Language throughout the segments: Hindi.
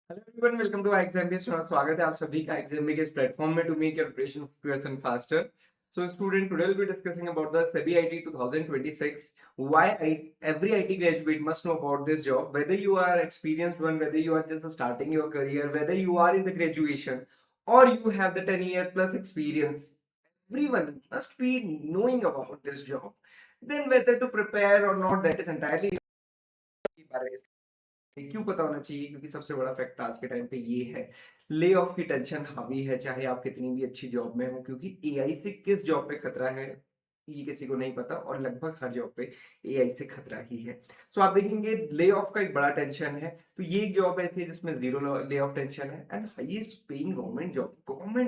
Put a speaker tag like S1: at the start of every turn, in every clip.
S1: Hello everyone, welcome to Exambius. स्वागत है आप सभी का एग्जाम्बियस के इस प्लेटफॉर्म में to make your preparation question faster. So student, today we'll be discussing about the SEBI IT 2026. Why every IT graduate must know about this job, whether you are experienced one, whether you are just starting your career, whether you are in the graduation or you have the 10-year plus experience. Everyone must be knowing about this job. Then whether to prepare or not, that is entirely क्यों पता होना चाहिए, क्योंकि सबसे बड़ा फैक्ट आज के टाइम पे ये है, ले ऑफ की टेंशन हावी है, चाहे आप कितनी भी अच्छी जॉब में हो, क्योंकि एआई से किस जॉब पे खतरा है ये किसी को नहीं पता, और लगभग हर जॉब पे एआई से खतरा ही है। सो आप देखेंगे ले ऑफ का एक बड़ा टेंशन है, तो ये एक जॉब ऐसी है जिसमें जीरो ले ऑफ टेंशन है and highest paying government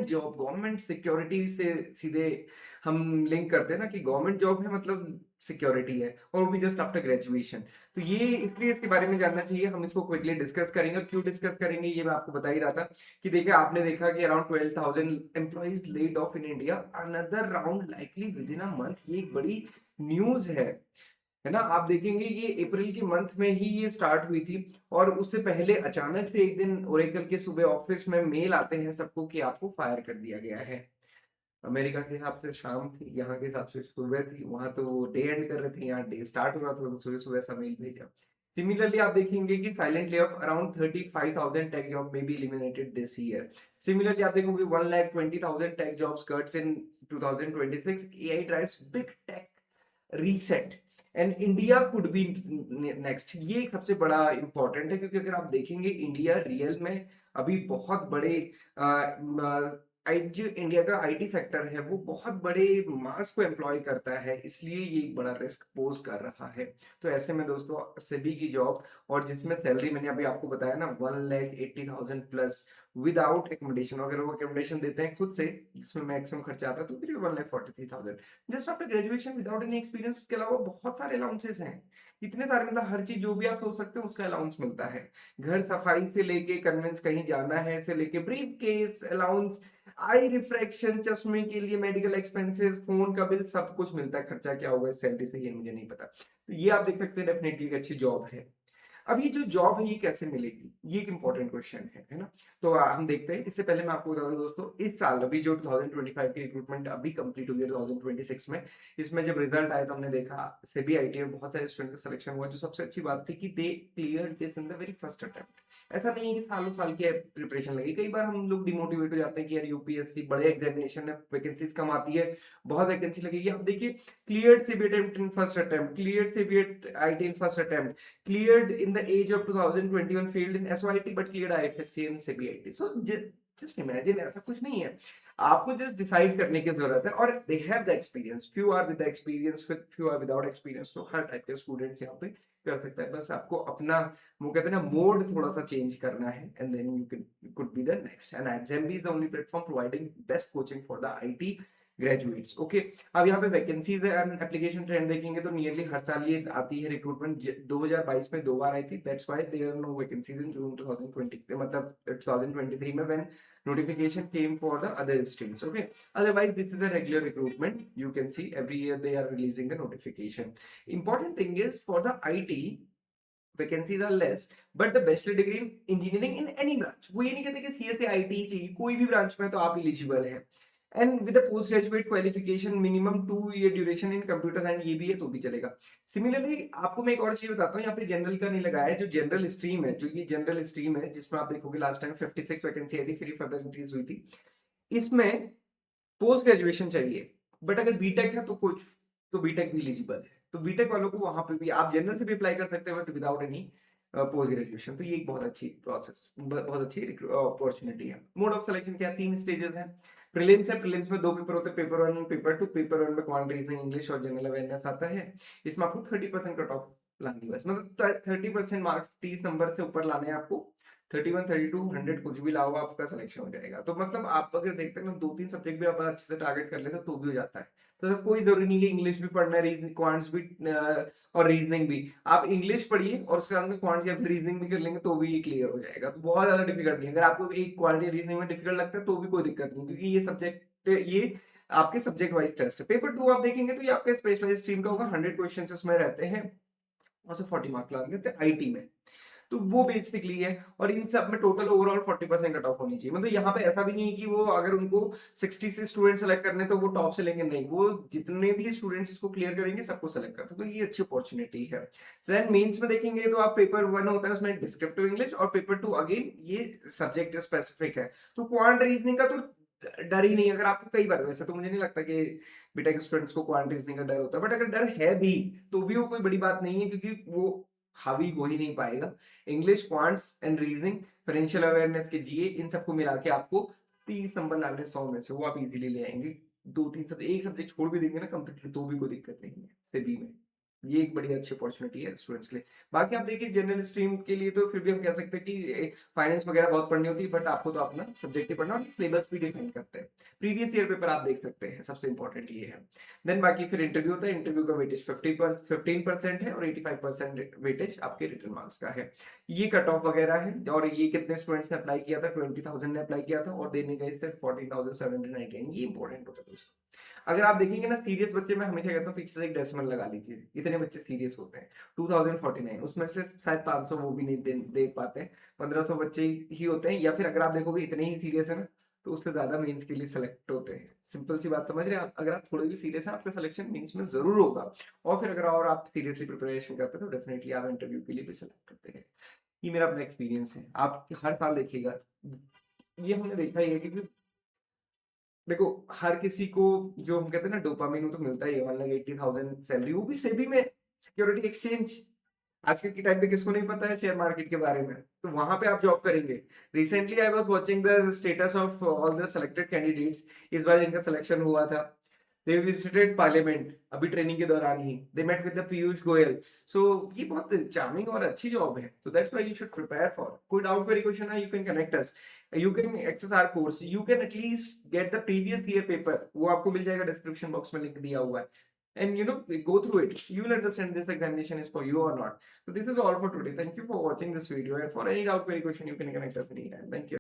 S1: job government security से सीधे हम लिंक करते हैं ना, कि गवर्नमेंट जॉब है मतलब सिक्योरिटी है, और वो भी जस्ट आफ्टर ग्रेजुएशन। तो ये इसलिए इसके बारे में जानना चाहिए, हम इसको क्विकली डिस्कस करेंगे। और क्यों डिस्कस करेंगे ये मैं आपको बता ही रहा था कि देखिए, आपने देखा कि around 12,000 employees laid off in India, another round likely with in a month. ये एक बड़ी न्यूज है ना। आप देखेंगे ये अप्रैल के मंथ में ही ये स्टार्ट हुई थी, और उससे पहले अचानक से एक दिन ओरेकल के सुबह ऑफिस में मेल आते हैं सबको कि आपको फायर कर दिया गया है। अमेरिका के हिसाब से शाम थी, यहाँ के हिसाब से सुबह थी। वहां तो डे एंड कर रहे थे, यहाँ डे स्टार्ट हो रहा था, तो सुबह सुबह सा मेल भेजा। सिमिलरली आप देखेंगे कि silent layoff around 35,000 tech job में be eliminated this year. Similarly आप देखोगे 1,20,000 tech jobs cuts in 2026। AI drives big tech reset and India could be next. ये एक सबसे बड़ा इंपॉर्टेंट है, क्योंकि अगर आप देखेंगे इंडिया रियल में अभी बहुत बड़े जो इंडिया का आईटी सेक्टर है वो बहुत बड़े मास को एम्प्लॉय करता है, इसलिए ये एक बड़ा रिस्क पोज कर रहा है। तो ऐसे में दोस्तों, सेबी की जॉब, और जिसमें सैलरी मैंने अभी आपको बताया ना 1,80,000 प्लस विदाउट एकोमोडेशन, अगर वो एकोमोडेशन देते हैं खुद से जिसमें मैक्सिमम खर्चा आता है, तो फिर 1,43,000 just after graduation without any experience. उसके अलावा बहुत सारे अलाउंसेस हैं, इतने सारे, मतलब हर चीज जो भी आप सोच सकते हो उसका अलाउंस मिलता है। घर सफाई से लेके कन्वेंस कहीं जाना है से लेके ब्रीफ केस अलाउंस, आई रिफ्रैक्शन, चश्मे के लिए मेडिकल एक्सपेंसेस, फोन का बिल, सब कुछ मिलता है। खर्चा क्या होगा इस सैलरी से ये मुझे नहीं पता। तो ये आप देख सकते हैं, डेफिनेटली एक अच्छी जॉब है। अब ये जो जॉब है ये कैसे मिलेगी, ये एक इंपॉर्टेंट क्वेश्चन है ना। तो हम देखते हैं। इससे पहले मैं आपको बता दूं दोस्तों, इस साल अभी जो 2025 की रिक्रूटमेंट अभी कंप्लीट हुई है 2026 में, इसमें जब रिजल्ट आया तो हमने देखा सेबी आईटी में बहुत सारे स्टूडेंट का सिलेक्शन हुआ। जो सबसे अच्छी बात थी कि they clear this in the very first attempt. ऐसा नहीं है कि सालों साल की प्रिपरेशन लगी। कई बार हम लोग डिमोटिवेट हो जाते हैं कि यार यूपीएससी बड़े एग्जामिनेशन में वैकेंसीज कम आती है, बहुत वैकेंसी लगेगी। अब देखिए, clear SEBI attempt in first attempt, clear SEBI IT in first attempt, cleared in the age of 2021, failed in SYT but cleared IFSC and CBIT. So just imagine, ऐसा कुछ नहीं है। आपको जस्ट डिसाइड करने की जरूरत है, और they have the experience. Few are with experience, few are without experience. तो हर टाइप के स्टूडेंट्स यहाँ पे कर सकता है, बस आपको अपना, वो कहते हैं ना, मोड थोड़ा सा चेंज करना है, and then you can could be the next. And exam is the only platform providing best coaching for the IT graduates. Okay, अब यहाँ पे वैकेंसीज एंड एप्लीकेशन ट्रेंड देखेंगे तो नियरली हर साल ये आती है रिक्रूटमेंट। 2022 में 2 बार आई थी, that's why there are no vacancies in June 2020, मतलब 2023 में when notification came for the other streams. Okay, otherwise this is a regular recruitment. You can see every year they are releasing the notification. Important thing is for the IT vacancies are less, but the bachelor degree in engineering in any branch. वो ये नहीं कहते कि सीएस या आईटी चाहिए, कोई भी ब्रांच में तो आप एलिजिबल है। And with post graduate qualification minimum 2 year duration in computer science, ये भी है तो भी चलेगा। सिमिलरली आपको मैं एक और चीज बताता हूँ, यहाँ पे जनरल का नहीं लगाया है। जो जनरल स्ट्रीम है, जो ये जनरल स्ट्रीम है जिसमें आप देखोगे लास्ट टाइम 56 वैकेंसी आई थी, फिर फर्दर इंक्रीज हुई थी। इसमें पोस्ट ग्रेजुएशन चाहिए, बट अगर बीटेक है तो कुछ, तो बीटेक भी एलिजिबल है। तो बीटेक वालों को वहां पे भी आप जनरल से भी अप्लाई कर सकते हैं, but without any post graduation. तो ये एक बहुत अच्छी प्रोसेस, बहुत अच्छी अपॉर्चुनिटी है। मोड ऑफ सिलेक्शन क्या है, 3 स्टेजेस हैं। प्रीलिम्स है, प्रीलिम्स में 2 पेपर होते हैं, पेपर 1 और पेपर 2। पेपर 1 में क्वांट रीजनिंग, इंग्लिश और जनरल अवेयरनेस आता है। इसमें आपको 30% कट ऑफ लानी है बस, मतलब 30% मार्क्स 30 नंबर से ऊपर लाने हैं आपको। 31, 32, 100 कुछ भी लाओ, आपका सिलेक्शन हो जाएगा। तो मतलब आप अगर देखते हैं ना, 2-3 सब्जेक्ट भी आप अच्छे से टारगेट कर लेते तो भी हो जाता है। तो कोई जरूरी नहीं है इंग्लिश भी पढ़ना है, रीजनिंग क्वांट्स भी और रीजनिंग भी। आप इंग्लिश पढ़िए और उसके साथ में क्वांट्स या फिर रीजनिंग भी कर लेंगे तो भी ये क्लियर हो जाएगा। तो बहुत ज्यादा डिफिकल्ट नहीं है। अगर आपको एक क्वांट या रीजनिंग में डिफिकल्ट लगता है तो भी कोई दिक्कत नहीं, क्योंकि ये सब्जेक्ट, ये आपके सब्जेक्ट वाइज टेस्ट है। पेपर 2 आप देखेंगे तो ये आपके स्पेशलाइज्ड स्ट्रीम का होगा। 100 क्वेश्चन इसमें रहते हैं और से 40 मार्क्स लगा देते हैं आईटी में। तो वो बेसिकली है। और इन सब में टोटल ओवरऑल 40% कट ऑफ होनी चाहिए। मतलब यहाँ पे ऐसा भी नहीं है कि वो अगर उनको 60 से स्टूडेंट सेलेक्ट करने तो वो टॉप से लेंगे, नहीं, वो जितने भी स्टूडेंट्स को क्लियर करेंगे सबको सेलेक्ट करते हैं। तो ये अच्छी अपॉर्चुनिटी है। देन मेंस में देखेंगे तो आप पेपर 1 होता है उसमें डिस्क्रिप्टिव इंग्लिश, और पेपर 2 अगेन ये सब्जेक्ट स्पेसिफिक है। तो क्वांट रीजनिंग का तो डर ही नहीं। अगर आपको कई बार, वैसे तो मुझे नहीं लगता कि बीटेक स्टूडेंट्स को क्वांट रीजनिंग का डर होता है, बट अगर डर है भी तो भी वो कोई बड़ी बात नहीं है, क्योंकि वो हावी हो ही नहीं पाएगा। English, quants and reasoning, financial awareness के जीए, इन सबको मिला के आपको 30 नंबर लाने 100 में से वो आप इजीली ले आएंगे। 2-3 सब्जेक्ट, एक सब्जेक्ट छोड़ भी देंगे ना कंप्लीटली तो भी कोई दिक्कत नहीं है सेबी में। ये एक बड़ी अच्छी अपॉर्चुनिटी है स्टूडेंट्स के लिए। बाकी आप देखिए जनरल स्ट्रीम के लिए तो फिर भी हम कह सकते हैं कि फाइनेंस वगैरह बहुत पढ़नी होती है, बट आपको तो अपना सब्जेक्ट ही पढ़ना और सिलेबस भी डिफाइन करते हैं। प्रीवियस ईयर पेपर आप देख सकते हैं, सबसे इंपॉर्टेंट ये है। देन बाकी फिर इंटरव्यू होता है। इंटरव्यू का वेटेज 15% है और 85% वेटेज आपके रिटर्न मार्क्स का है। ये कट ऑफ वगैरह है। और ये कितने स्टूडेंट्स ने अप्लाई किया था, 20,000 ने अप्लाई किया था और देने गए थे 14,799। ये इंपॉर्टेंट होता है दोस्तों। अगर आप देखेंगे ना सीरियस बच्चे, मैं हमेशा कहता हूँ फिक्स एक डेसिमल लगा लीजिए, इतने बच्चे सीरियस होते हैं। 2049 उसमें से शायद 500 वो भी नहीं दे पाते हैं। 1500 बच्चे ही होते हैं, या फिर अगर आप देखोगे इतने ही सीरियस है ना तो उससे ज्यादा मेंस के लिए सेलेक्ट होते हैं। सिंपल सी बात, समझ रहे हैं आप? अगर आप थोड़े भी सीरियस हैं आपका सिलेक्शन मेंस में जरूर होगा। और फिर अगर और आप सीरियसली प्रिपरेशन करते हैं तो डेफिनेटली आप इंटरव्यू के लिए भी सिलेक्ट करते हैं। ये मेरा अपना एक्सपीरियंस है। आप हर साल देखिएगा, ये हमने देखा ही है, क्योंकि देखो हर किसी को जो हम कहते हैं ना डोपामिन, वो तो मिलता ही है। मान लो 80,000 सैलरी, वो भी सेबी में, सिक्योरिटी एक्सचेंज। आजकल के टाइम पे किसको नहीं पता है शेयर मार्केट के बारे में? तो वहां पे आप जॉब करेंगे। Recently I was watching the status of all the selected candidates. इस बार जिनका सिलेक्शन हुआ था, दे विजिटेड पार्लियामेंट अभी ट्रेनिंग के दौरान ही। They met with the Piyush Goyal. So ये बहुत चार्मिंग और अच्छी जॉब है। So that's why you should prepare for. कोई डाउट, कोई क्वेश्चन है, you can connect us, you can access our course, you can at least get the previous year paper, वो आपको मिल जाएगा, डिस्क्रिप्शन बॉक्स में लिंक दिया हुआ है। And go through it, you will understand this examination is for you or not. So this is all for today. Thank you for watching this video, and for any doubt, query, question, you can connect us anytime. Thank you.